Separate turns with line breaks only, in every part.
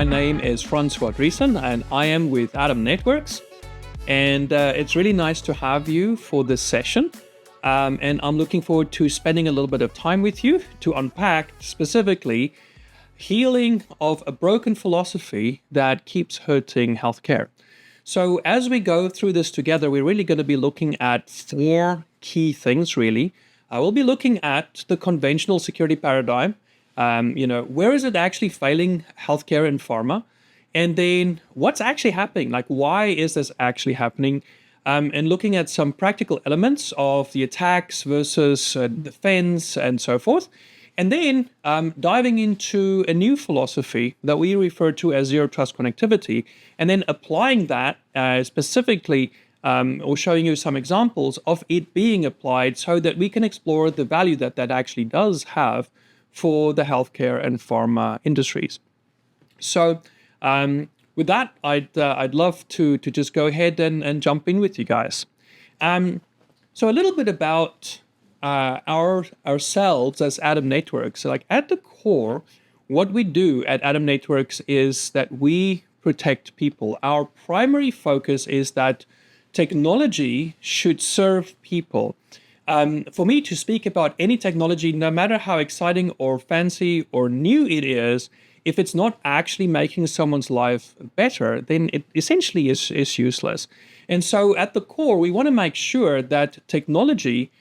My name is Francois and I am with ADAMnetworks. And it's really nice to have you for this session. And I'm looking forward to spending a little bit of time with you to unpack specifically healing of a broken philosophy that keeps hurting healthcare. So as we go through this together, we're really going to be looking at four key things, really. I will be looking at the conventional security paradigm. Where is it actually failing healthcare and pharma? And then what's actually happening? Like, why is this actually happening? And looking at some practical elements of the attacks versus defense and so forth. And then diving into a new philosophy that we refer to as zero trust connectivity, and then applying that specifically or showing you some examples of it being applied so that we can explore the value that that actually does have for the healthcare and pharma industries. So with that, I'd love to just go ahead and jump in with you guys. So a little bit about ourselves as ADAMnetworks. So like at the core, what we do at ADAMnetworks is that we protect people. Our primary focus is that technology should serve people. For me to speak about any technology, no matter how exciting or fancy or new it is, if it's not actually making someone's life better, then it essentially is useless. And so at the core, we want to make sure that technology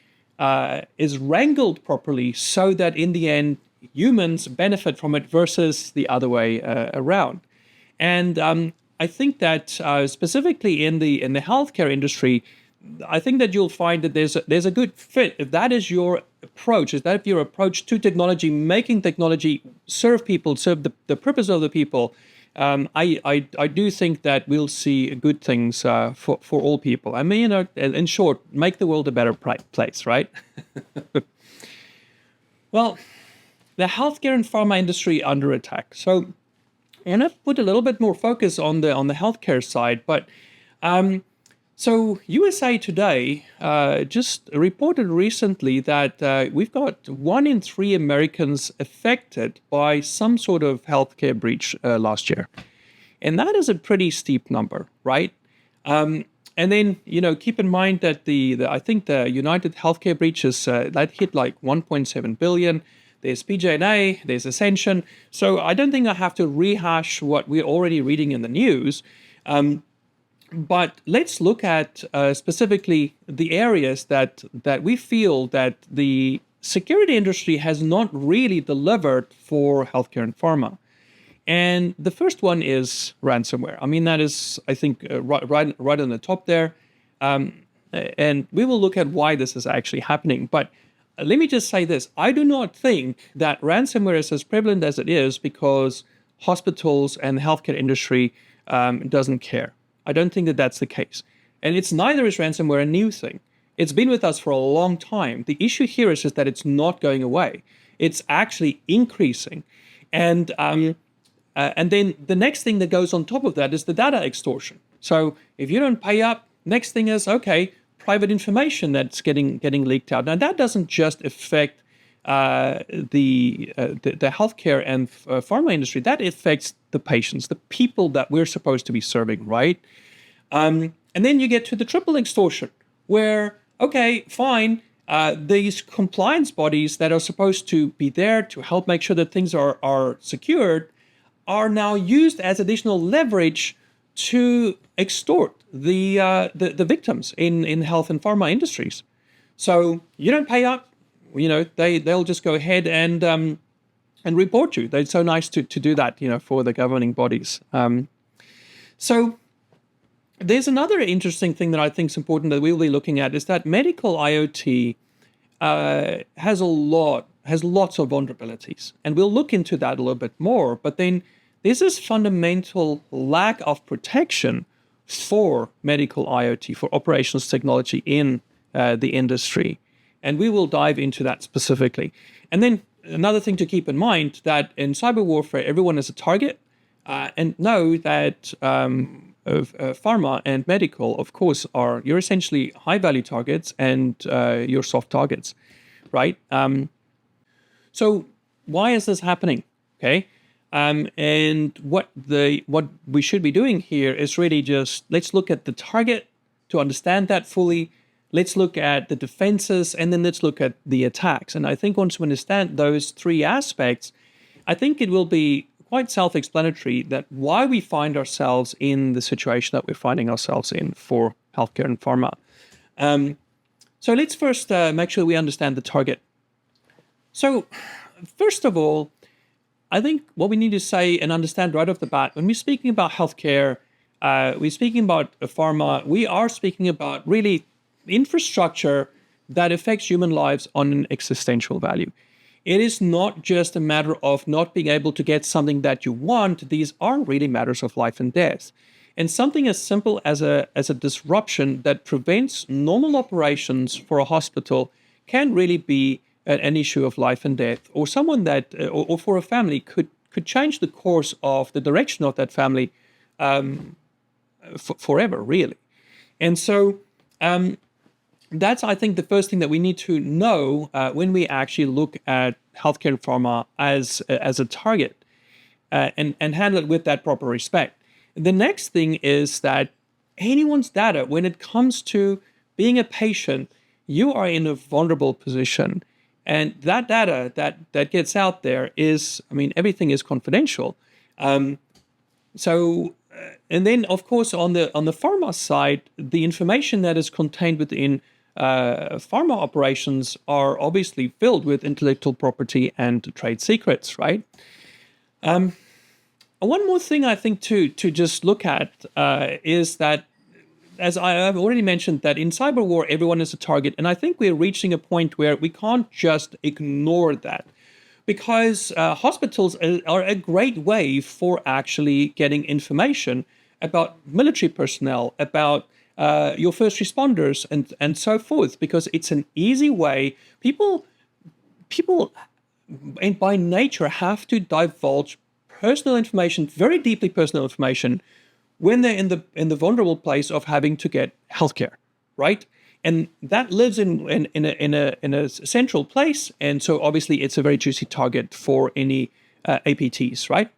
is wrangled properly so that in the end, humans benefit from it versus the other way around. And I think that specifically in the healthcare industry, I think that you'll find that there's a good fit. If that is your approach, your approach to technology, making technology serve people, serve the purpose of the people, I do think that we'll see good things for all people. I mean, in short, make the world a better place, right? Well, the healthcare and pharma industry under attack. So, and I've put a little bit more focus on the healthcare side, but so USA Today just reported recently that we've got 1 in 3 Americans affected by some sort of healthcare breach last year. And that is a pretty steep number, right? And then, keep in mind that I think the United Healthcare breaches, that hit like 1.7 billion. There's PJ&A, there's Ascension. So I don't think I have to rehash what we're already reading in the news. But let's look at specifically the areas that we feel that the security industry has not really delivered for healthcare and pharma. And the first one is ransomware. I mean, that is, I think, right on the top there. And we will look at why this is actually happening. But let me just say this. I do not think that ransomware is as prevalent as it is because hospitals and the healthcare industry doesn't care. I don't think that that's the case. And neither is ransomware a new thing. It's been with us for a long time. The issue here is just that it's not going away. It's actually increasing. And then the next thing that goes on top of that is the data extortion. So if you don't pay up, next thing is, okay, private information that's getting leaked out. Now that doesn't just affect the healthcare and pharma industry. That affects the patients, the people that we're supposed to be serving, right? And then you get to the triple extortion, where, okay, fine, these compliance bodies that are supposed to be there to help make sure that things are secured are now used as additional leverage to extort the victims in health and pharma industries. So you don't pay up, they'll just go ahead and report you. They're so nice to do that, for the governing bodies. So there's another interesting thing that I think is important that we'll be looking at is that medical IoT has lots of vulnerabilities. And we'll look into that a little bit more. But then there's this fundamental lack of protection for medical IoT, for operations technology in the industry. And we will dive into that specifically. And then another thing to keep in mind that in cyber warfare, everyone is a target. And know that pharma and medical, of course, you're essentially high-value targets and you're soft targets, right? So why is this happening? Okay. And what we should be doing here is really just let's look at the target to understand that fully. Let's look at the defenses, and then let's look at the attacks. And I think once we understand those three aspects, I think it will be quite self-explanatory that why we find ourselves in the situation that we're finding ourselves in for healthcare and pharma. So let's first make sure we understand the target. So first of all, I think what we need to say and understand right off the bat, when we're speaking about healthcare, we're speaking about pharma, we are speaking about really infrastructure that affects human lives on an existential value. It is not just a matter of not being able to get something that you want. These are really matters of life and death. And something as simple as a disruption that prevents normal operations for a hospital can really be an issue of life and death, or someone that, or for a family, could change the course of the direction of that family forever, really. And so that's, I think, the first thing that we need to know when we actually look at healthcare and pharma as a target and handle it with that proper respect. The next thing is that anyone's data, when it comes to being a patient, you are in a vulnerable position. And that data that gets out there is, I mean, everything is confidential. And then, of course, on the pharma side, the information that is contained within pharma operations are obviously filled with intellectual property and trade secrets, right? One more thing I think to just look at is that, as I've already mentioned, that in cyber war, everyone is a target. And I think we're reaching a point where we can't just ignore that, because hospitals are a great way for actually getting information about military personnel, about your first responders, and so forth, because it's an easy way. People and by nature have to divulge personal information, very deeply personal information, when they're in the vulnerable place of having to get healthcare, right? And that lives in a central place, and so obviously it's a very juicy target for any APTs, right?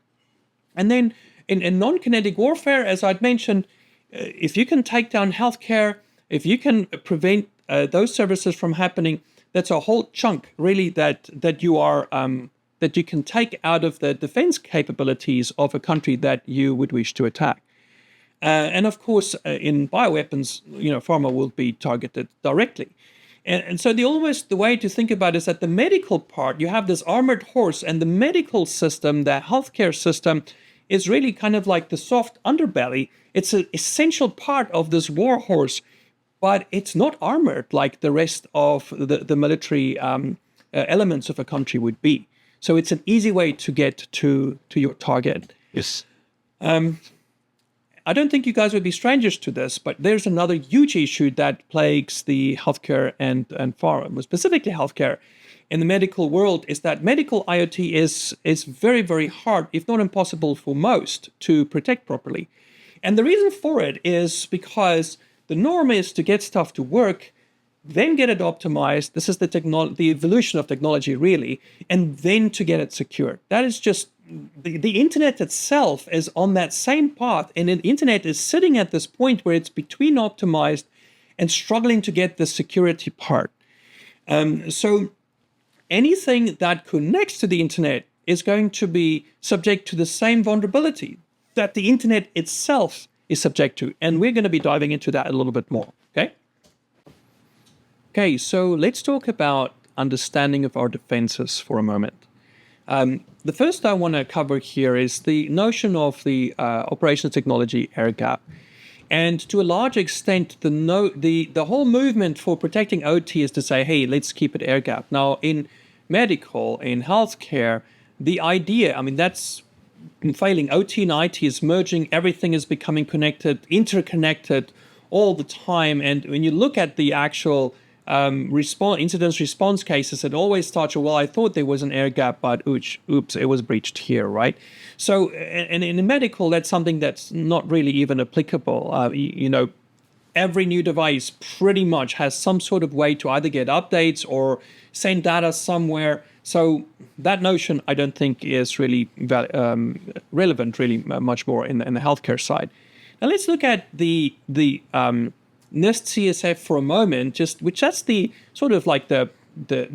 And then in non-kinetic warfare, as I'd mentioned, if you can take down healthcare, if you can prevent those services from happening, that's a whole chunk really that you are that you can take out of the defense capabilities of a country that you would wish to attack. And of course, in bioweapons, pharma will be targeted directly. And so the way to think about it is that the medical part, you have this armored horse, and the medical system, the healthcare system, is really kind of like the soft underbelly. It's an essential part of this war horse, but it's not armored like the rest of the military elements of a country would be. So it's an easy way to get to your target.
Yes.
I don't think you guys would be strangers to this, but there's another huge issue that plagues the healthcare and pharma, specifically healthcare in the medical world, is that medical IoT is very, very hard, if not impossible for most, to protect properly. And the reason for it is because the norm is to get stuff to work, then get it optimized. This is the evolution of technology, really, and then to get it secured. That is just the internet itself is on that same path, and the internet is sitting at this point where it's between optimized and struggling to get the security part. So anything that connects to the internet is going to be subject to the same vulnerability that the internet itself is subject to, and we're going to be diving into that a little bit more. Okay, so let's talk about understanding of our defenses for a moment. The first I want to cover here is the notion of the operational technology air gap. And to a large extent, the whole movement for protecting OT is to say, hey, let's keep it air gap. Now, in medical, in healthcare, the idea, I mean, that's failing. OT and IT is merging. Everything is becoming connected, interconnected all the time. And when you look at the actual incident response cases, it always starts, well, I thought there was an air gap, but oops, it was breached here, right? So, and in medical, that's something that's not really even applicable. Every new device pretty much has some sort of way to either get updates or send data somewhere So that notion, I don't think is really relevant, really much more in the healthcare side. Now let's look at the NIST CSF for a moment, which that's the sort of like the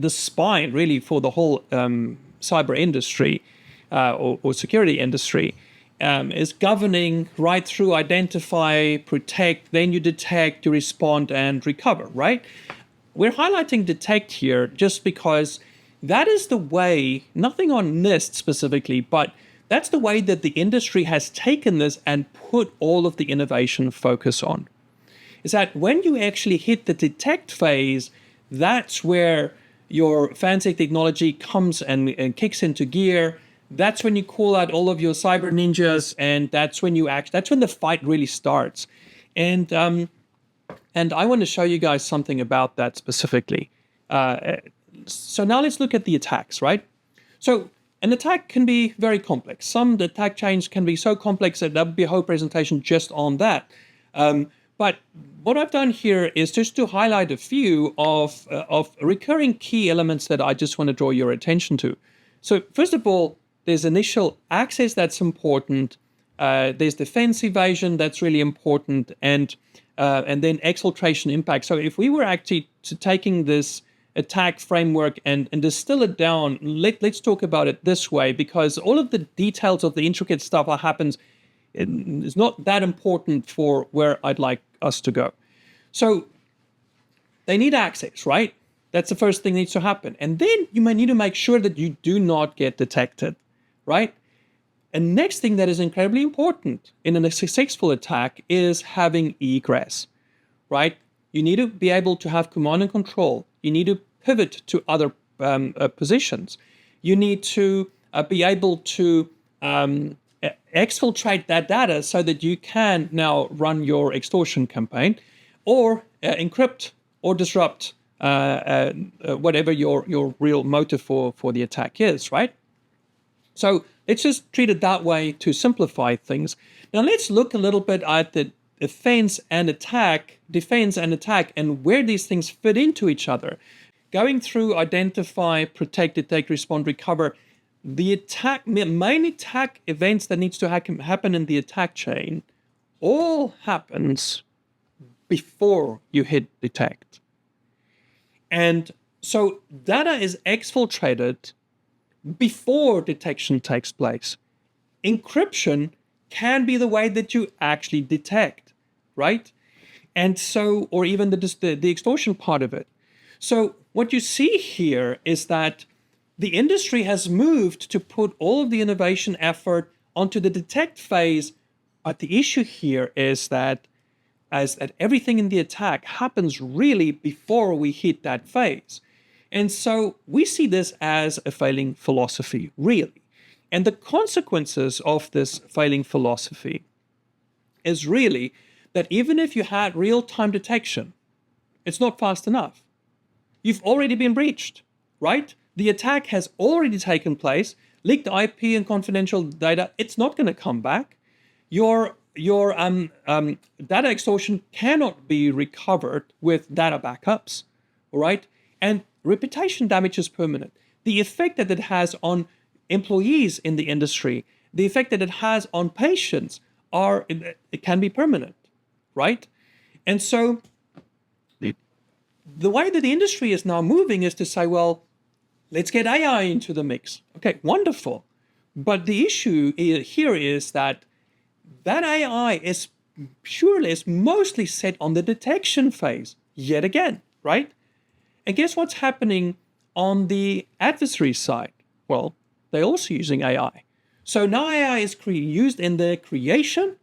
spine really for the whole cyber industry or security industry. Is governing right through identify, protect, then you detect, you respond, and recover, right? We're highlighting detect here just because that is the way, nothing on NIST specifically, but that's the way that the industry has taken this and put all of the innovation focus on. Is that when you actually hit the detect phase, that's where your fancy technology comes and kicks into gear. That's when you call out all of your cyber ninjas, and that's when the fight really starts. And I want to show you guys something about that specifically. So now let's look at the attacks, right? So an attack can be very complex. Some attack chains can be so complex that would be a whole presentation just on that. But what I've done here is just to highlight a few of recurring key elements that I just want to draw your attention to. So first of all, there's initial access that's important. There's defense evasion that's really important, and then exfiltration impact. So if we were actually taking this attack framework and distill it down, let's talk about it this way, because all of the details of the intricate stuff that happens is not that important for where I'd like us to go. So they need access, right? That's the first thing that needs to happen. And then you may need to make sure that you do not get detected, right? And next thing that is incredibly important in a successful attack is having egress, right? You need to be able to have command and control. You need to pivot to other positions. You need to be able to exfiltrate that data so that you can now run your extortion campaign, or encrypt or disrupt whatever your real motive for the attack is, right? So let's just treat it that way to simplify things. Now let's look a little bit at the defense and attack, and where these things fit into each other. Going through identify, protect, detect, respond, recover, the main attack events that needs to happen in the attack chain all happens before you hit detect. And so data is exfiltrated before detection takes place. Encryption can be the way that you actually detect, right? And so, or even the extortion part of it. So what you see here is that the industry has moved to put all of the innovation effort onto the detect phase. But the issue here is that everything in the attack happens really before we hit that phase. And so we see this as a failing philosophy, really. And the consequences of this failing philosophy is really that even if you had real-time detection, it's not fast enough. You've already been breached, right? The attack has already taken place. Leaked IP and confidential data, it's not going to come back. Your data extortion cannot be recovered with data backups, all right? And reputation damage is permanent. The effect that it has on employees in the industry, the effect that it has on patients it can be permanent, right? And so the way that the industry is now moving is to say, well, let's get AI into the mix. Okay, wonderful. But the issue here is that AI is mostly set on the detection phase, yet again, right? And guess what's happening on the adversary side? Well, they're also using AI. So now AI is used in the creation,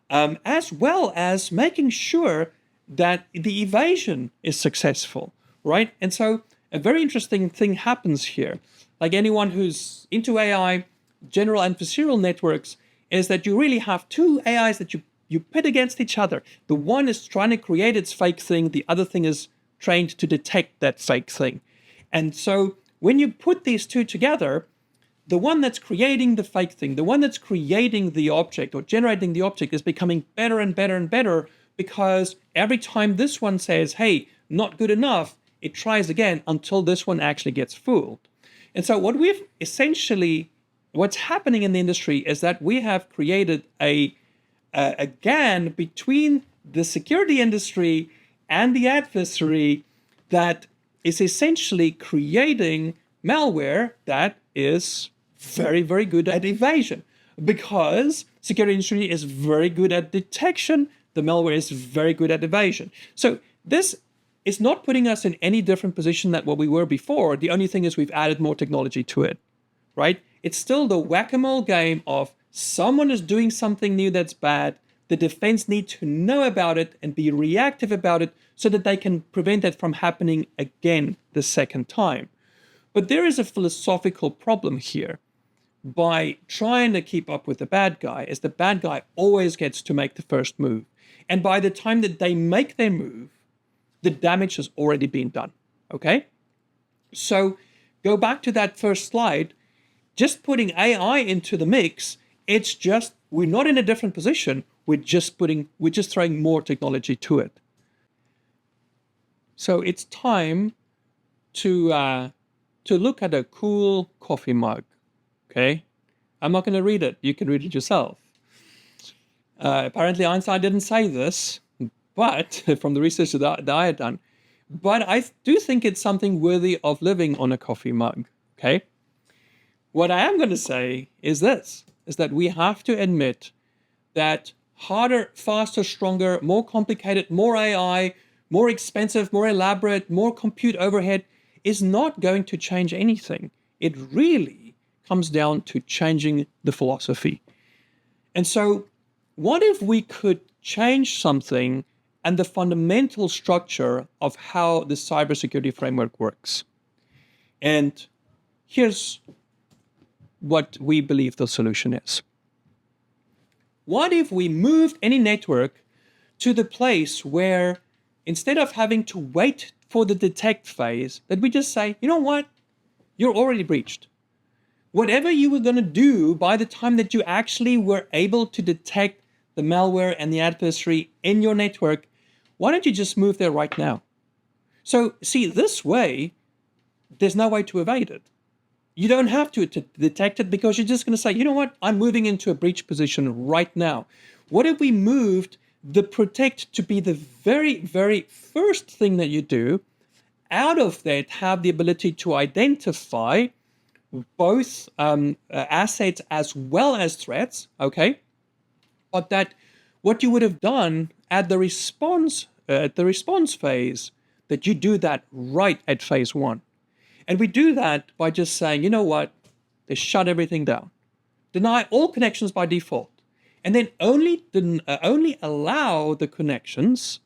as well as making sure that the evasion is successful, right? And so a very interesting thing happens here. Like anyone who's into AI, general adversarial networks, is that you really have two AIs that you pit against each other. The one is trying to create its fake thing. The other thing is trained to detect that fake thing. And so when you put these two together, the one that's creating the fake thing, the one that's creating the object or generating the object is becoming better and better and better, because every time this one says, hey, not good enough, it tries again until this one actually gets fooled. And so what's happening in the industry is that we have created a GAN between the security industry and the adversary that is essentially creating malware that is very, very good at evasion. Because security industry is very good at detection, the malware is very good at evasion. So this is not putting us in any different position than what we were before. The only thing is we've added more technology to it, right? It's still the whack-a-mole game of someone is doing something new that's bad. The defense need to know about it and be reactive about it so that they can prevent it from happening again the second time. But there is a philosophical problem here. By trying to keep up with the bad guy, as the bad guy always gets to make the first move. And by the time that they make their move, the damage has already been done, okay? So go back to that first slide. Just putting AI into the mix, it's just, we're not in a different position. We're just throwing more technology to it. So it's time to look at a cool coffee mug. Okay, I'm not going to read it. You can read it yourself. Apparently, Einstein didn't say this, but from the research that I had done, but I do think it's something worthy of living on a coffee mug. Okay, what I am going to say is this: is that we have to admit that harder, faster, stronger, more complicated, more AI, more expensive, more elaborate, more compute overhead is not going to change anything. It really comes down to changing the philosophy. And so what if we could change something and the fundamental structure of how the cybersecurity framework works? And here's what we believe the solution is. What if we moved any network to the place where instead of having to wait for the detect phase, that we just say, you know what, you're already breached. Whatever you were going to do by the time that you actually were able to detect the malware and the adversary in your network, why don't you just move there right now? So see, this way, there's no way to evade it. You don't have to detect it because you're just going to say, you know what, I'm moving into a breach position right now. What if we moved the protect to be the very, very first thing that you do? Out of that, have the ability to identify both assets as well as threats, okay? But that what you would have done at the response phase, that you do that right at phase one. And we do that by just saying, you know what, they shut everything down. Deny all connections by default. And then only allow the connections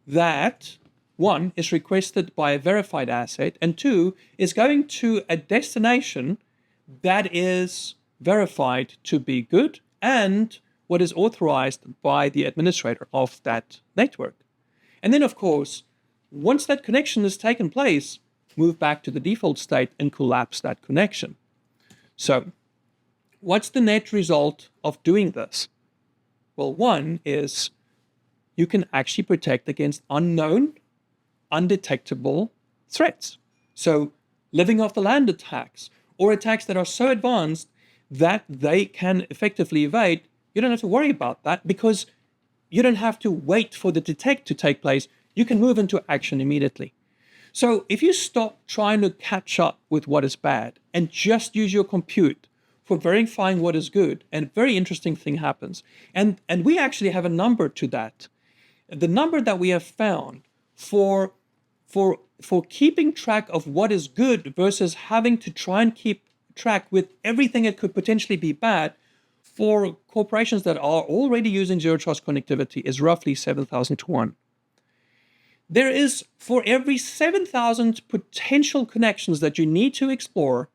that, one, is requested by a verified asset, and two, is going to a destination that is verified to be good and what is authorized by the administrator of that network. And then, of course, once that connection has taken place, move back to the default state and collapse that connection. So what's the net result of doing this? Well, one is you can actually protect against unknown, undetectable threats. So living off the land attacks or attacks that are so advanced that they can effectively evade, you don't have to worry about that because you don't have to wait for the detect to take place. You can move into action immediately. So if you stop trying to catch up with what is bad and just use your compute for verifying what is good, and a very interesting thing happens. And we actually have a number to that. The number that we have found for keeping track of what is good versus having to try and keep track with everything that could potentially be bad for corporations that are already using zero trust connectivity is roughly 7,000 to 1. There is, for every 7,000 potential connections that you need to explore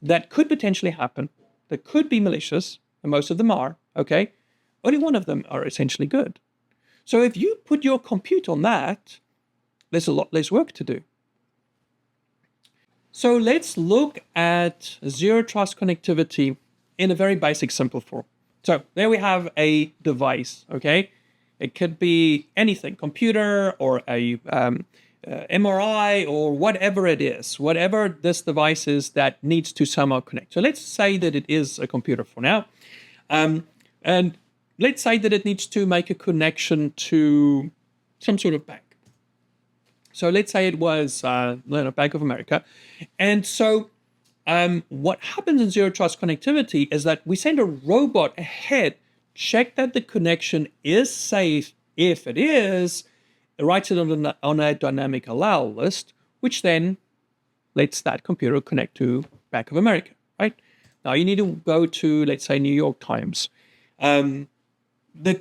that could potentially happen, that could be malicious, and most of them are, okay, only one of them are essentially good. So if you put your compute on that, there's a lot less work to do. So let's look at zero trust connectivity in a very basic, simple form. So there we have a device, okay? It could be anything, computer or a MRI or whatever it is, whatever this device is that needs to somehow connect. So let's say that it is a computer for now. And let's say that it needs to make a connection to some sort of bank. So let's say it was Bank of America. And so what happens in zero trust connectivity is that we send a robot ahead, check that the connection is safe. If it is, it writes it on a dynamic allow list, which then lets that computer connect to Bank of America, right? Now you need to go to, let's say, New York Times. The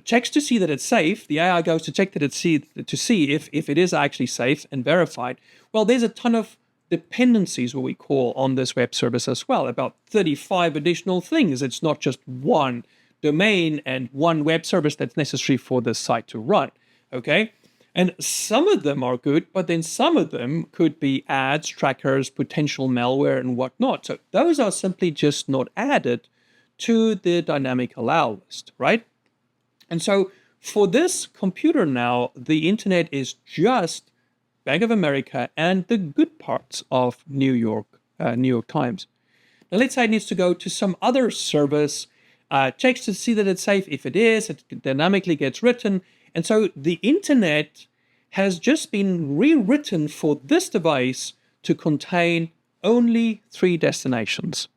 checks to see that it's safe. The AI goes to check that it's to see if it is actually safe and verified. Well, there's a ton of dependencies, what we call, on this web service as well, about 35 additional things. It's not just one domain and one web service that's necessary for this site to run, okay? And some of them are good, but then some of them could be ads, trackers, potential malware, and whatnot. So those are simply just not added to the dynamic allow list, right? And so for this computer now, the internet is just Bank of America and the good parts of New York Times. Now let's say it needs to go to some other service, checks to see that it's safe. If it is, it dynamically gets written. And so the internet has just been rewritten for this device to contain only 3 destinations.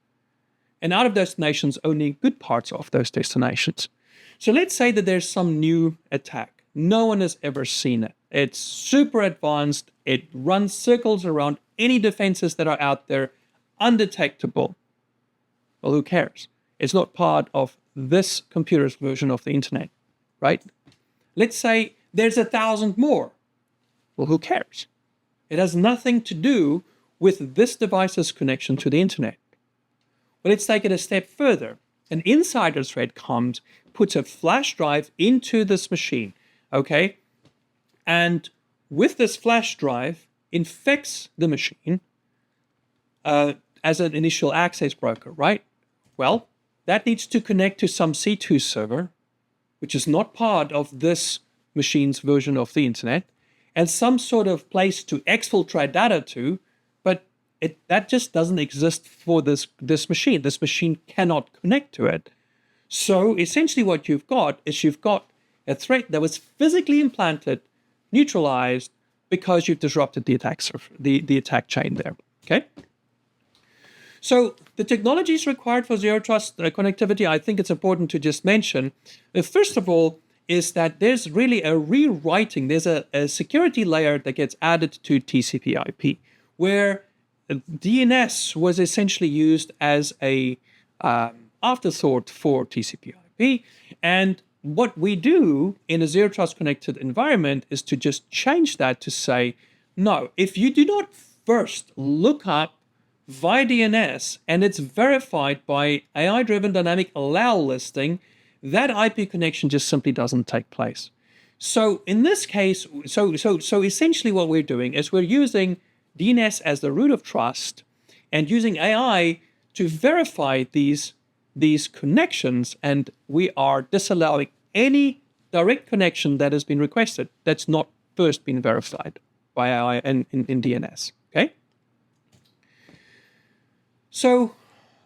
And out of those destinations, only good parts of those destinations. So let's say that there's some new attack. No one has ever seen it. It's super advanced. It runs circles around any defenses that are out there, undetectable. Well, who cares? It's not part of this computer's version of the internet, right? Let's say there's 1,000 more. Well, who cares? It has nothing to do with this device's connection to the internet. But let's take it a step further. An insider threat comes, puts a flash drive into this machine, okay? And with this flash drive, infects the machine as an initial access broker, right? Well, that needs to connect to some C2 server, which is not part of this machine's version of the internet, and some sort of place to exfiltrate data to, but that just doesn't exist for this machine. This machine cannot connect to it. So essentially what you've got is a threat that was physically implanted, neutralized, because you've disrupted the attack chain there, okay? So the technologies required for zero trust connectivity, I think it's important to just mention. First of all, is that there's really a rewriting. There's a security layer that gets added to TCP/IP, where DNS was essentially used as a afterthought for TCP/IP. And what we do in a zero trust connected environment is to just change that to say, no, if you do not first look up via DNS and it's verified by AI-driven dynamic allow listing, that IP connection just simply doesn't take place. So in this case, so essentially what we're doing is we're using DNS as the root of trust and using AI to verify these connections, and we are disallowing any direct connection that has been requested that's not first been verified by AI in DNS, okay? So,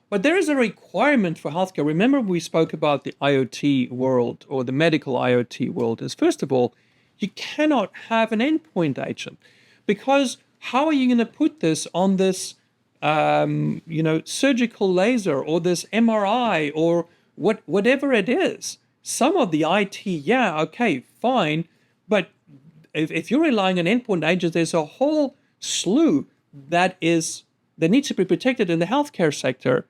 but there is a requirement for healthcare. Remember we spoke about the IoT world or the medical IoT world is, first of all, you cannot have an endpoint agent, because how are you going to put this on this surgical laser or this MRI or whatever it is? Some of the IT, yeah, okay, fine. But if you're relying on endpoint agents, there's a whole slew that needs to be protected in the healthcare sector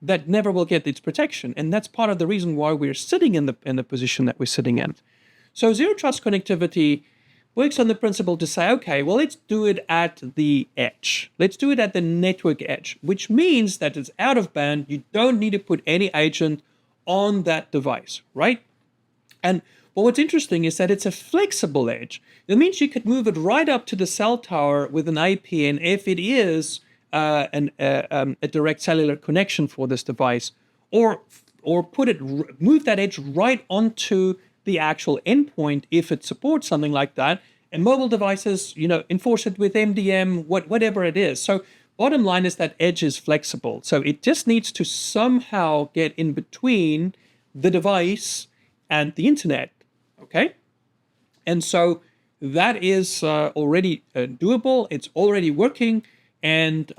that never will get its protection. And that's part of the reason why we're sitting in the position that we're sitting in. So zero trust connectivity works on the principle to say, okay, well, let's do it at the edge. Let's do it at the network edge, which means that it's out of band. You don't need to put any agent on that device, right? And what's interesting is that it's a flexible edge. That means you could move it right up to the cell tower with an IP, and if it is a direct cellular connection for this device, or move that edge right onto the actual endpoint if it supports something like that, And mobile devices, enforce it with MDM, whatever it is. So bottom line is that edge is flexible. So it just needs to somehow get in between the device and the internet. Okay? And so that is already doable. It's already working. And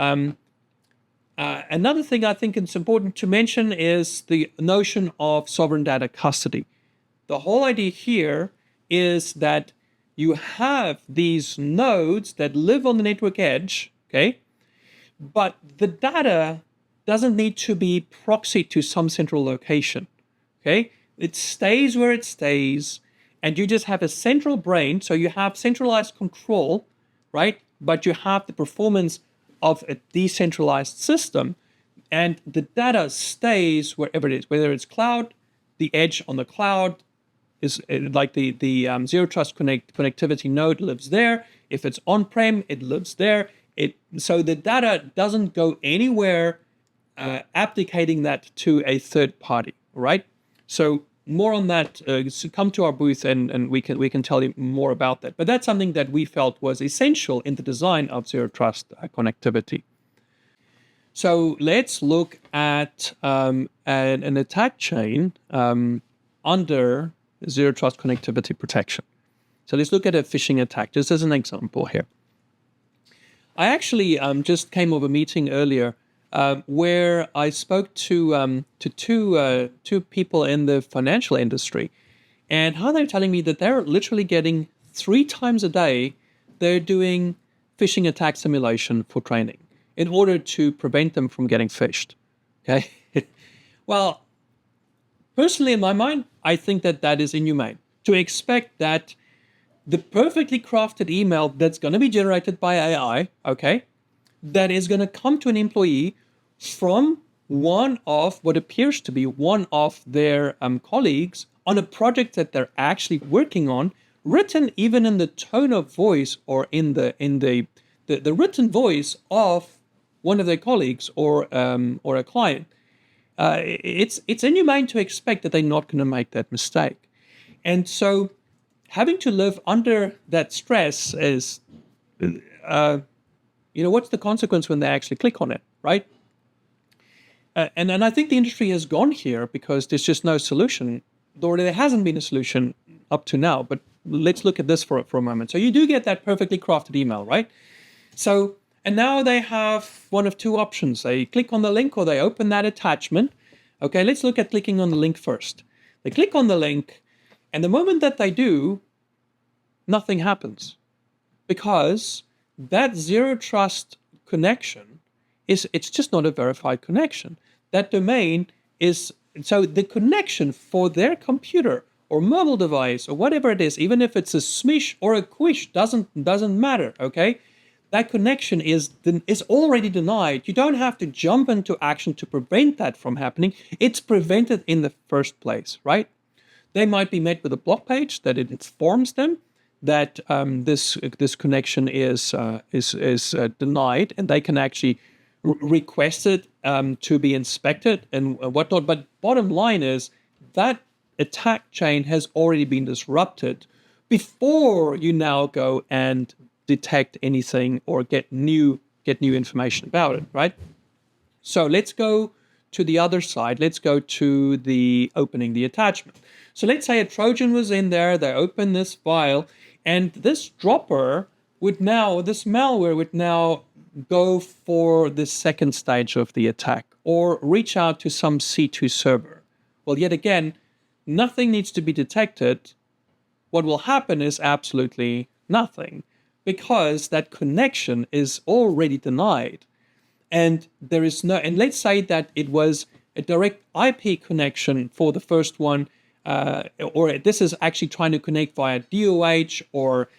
another thing I think it's important to mention is the notion of sovereign data custody. The whole idea here is that you have these nodes that live on the network edge, okay? But the data doesn't need to be proxied to some central location, okay? It stays where it stays, and you just have a central brain, so you have centralized control, right? But you have the performance of a decentralized system, and the data stays wherever it is, whether it's cloud, the edge on the cloud is like the zero trust connectivity node lives there. If it's on-prem, it lives there. So the data doesn't go anywhere, abdicating that to a third party, right? So more on that. So come to our booth and we can tell you more about that. But that's something that we felt was essential in the design of zero trust connectivity. So let's look at an attack chain under zero trust connectivity protection. So let's look at a phishing attack, just as an example here. I actually just came off a meeting earlier where I spoke to two people in the financial industry, and how they're telling me that they're literally getting 3 times a day, they're doing phishing attack simulation for training in order to prevent them from getting phished. Okay, well, personally, in my mind, I think that is inhumane to expect that the perfectly crafted email that's going to be generated by AI, okay, that is going to come to an employee from one of what appears to be one of their colleagues on a project that they're actually working on, written even in the tone of voice or in the written voice of one of their colleagues or a client. It's inhumane to expect that they're not going to make that mistake. And so having to live under that stress is, what's the consequence when they actually click on it, right? And I think the industry has gone here because there's just no solution, or there hasn't been a solution up to now. But let's look at this for a moment. So you do get that perfectly crafted email, right? So, and now they have one of two options. They click on the link or they open that attachment. Okay, let's look at clicking on the link first. They click on the link, and the moment that they do, nothing happens. Because that zero trust connection it's just not a verified connection. That domain is, so the connection for their computer or mobile device or whatever it is, even if it's a smish or a quish, doesn't matter, okay? That connection is already denied. You don't have to jump into action to prevent that from happening. It's prevented in the first place, right? They might be met with a block page that it informs them that this connection is denied, and they can actually request it to be inspected and whatnot. But bottom line is that attack chain has already been disrupted before you now go and detect anything or get new information about it, right? So let's go to the other side. Let's go to the opening the attachment. So let's say a Trojan was in there, they open this file, and this malware would now go for the second stage of the attack or reach out to some C2 server. Well, yet again, nothing needs to be detected. What will happen is absolutely nothing, because that connection is already denied. And let's say that it was a direct IP connection for the first one, or this is actually trying to connect via DOH or,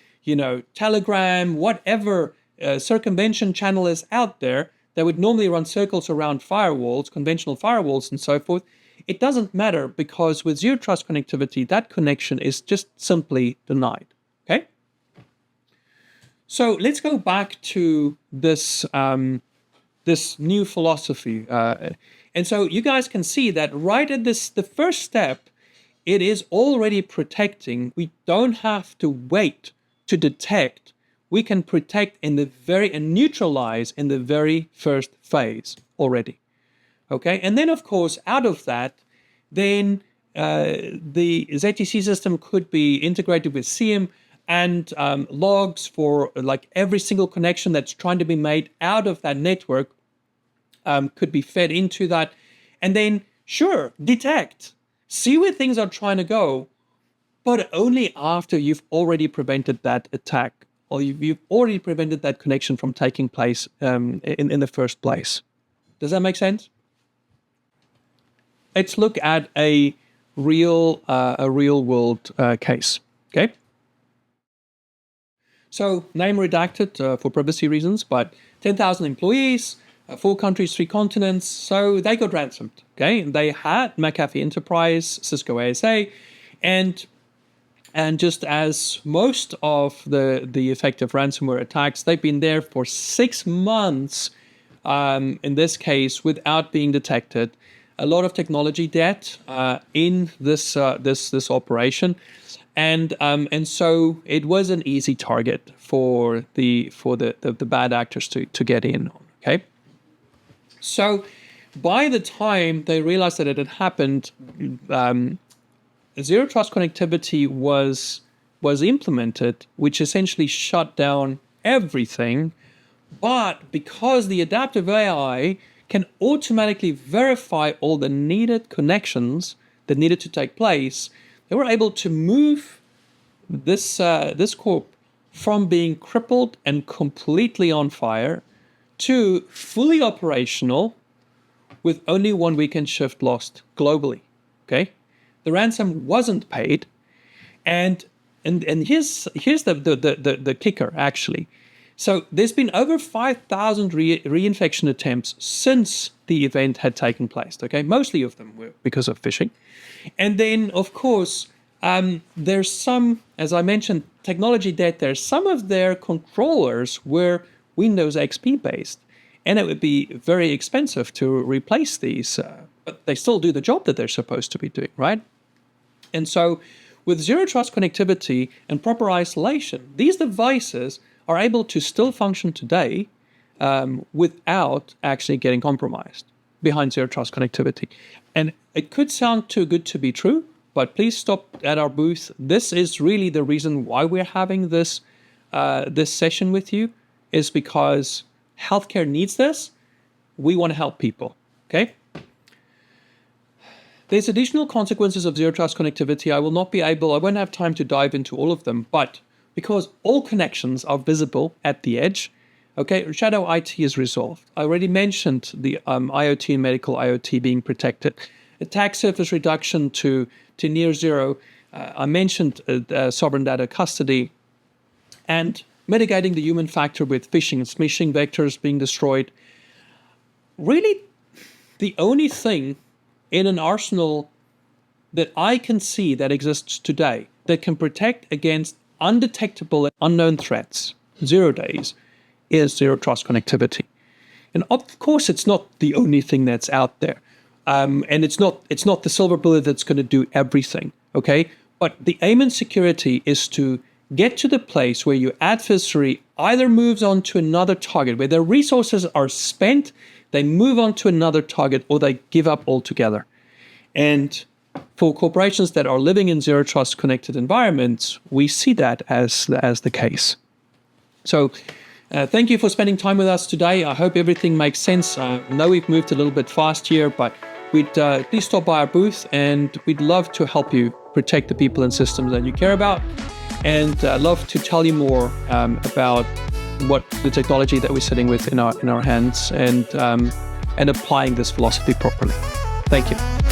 Telegram, whatever circumvention channel is out there that would normally run circles around firewalls, conventional firewalls and so forth. It doesn't matter, because with zero trust connectivity, that connection is just simply denied, okay? So let's go back to this new philosophy. And so you guys can see that right at the first step, it is already protecting. We don't have to wait to detect, we can protect and neutralize in the very first phase already. Okay, and then of course, out of that, then the ZTC system could be integrated with SIEM and logs for like every single connection that's trying to be made out of that network could be fed into that. And then, sure, detect, see where things are trying to go, but only after you've already prevented that attack, or you've already prevented that connection from taking place in the first place. Does that make sense? Let's look at a real world case. Okay. So name redacted for privacy reasons, but 10,000 employees, 4 countries, 3 continents. So they got ransomed. Okay, they had McAfee Enterprise, Cisco ASA, and just as most of the effective ransomware attacks, they've been there for 6 months. In this case, without being detected. A lot of technology debt in this operation, and so it was an easy target for the bad actors to get in on. Okay, so by the time they realized that it had happened, zero trust connectivity was implemented, which essentially shut down everything. But because the adaptive AI can automatically verify all the needed connections that needed to take place, they were able to move this corp from being crippled and completely on fire to fully operational with only 1 weekend shift lost globally. Okay, the ransom wasn't paid, and here's the kicker actually. So there's been over 5,000 reinfection attempts since the event had taken place. Okay, mostly of them were because of phishing. And then, of course, there's some, as I mentioned, technology debt. There's some of their controllers were Windows XP based, and it would be very expensive to replace these. But they still do the job that they're supposed to be doing, right? And so, with zero trust connectivity and proper isolation, these devices are able to still function today without actually getting compromised behind zero trust connectivity. And it could sound too good to be true, but please stop at our booth. This is really the reason why we're having this session with you, is because healthcare needs this. We want to help people, okay? There's additional consequences of zero trust connectivity. I won't have time to dive into all of them, but because all connections are visible at the edge, okay, shadow IT is resolved. I already mentioned the IoT and medical IoT being protected. Attack surface reduction to near zero. I mentioned sovereign data custody, and mitigating the human factor with phishing and smishing vectors being destroyed. Really, the only thing in an arsenal that I can see that exists today that can protect against undetectable and unknown threats, 0 days, is zero trust connectivity. And of course, it's not the only thing that's out there. And it's not the silver bullet that's going to do everything, okay? But the aim in security is to get to the place where your adversary either moves on to another target, where their resources are spent, they move on to another target, or they give up altogether. And for corporations that are living in zero trust connected environments, we see that as the case. So thank you for spending time with us today. I hope everything makes sense. I know we've moved a little bit fast here, but please stop by our booth, and we'd love to help you protect the people and systems that you care about, and love to tell you more about what the technology that we're sitting with in our hands, and applying this philosophy properly. Thank you.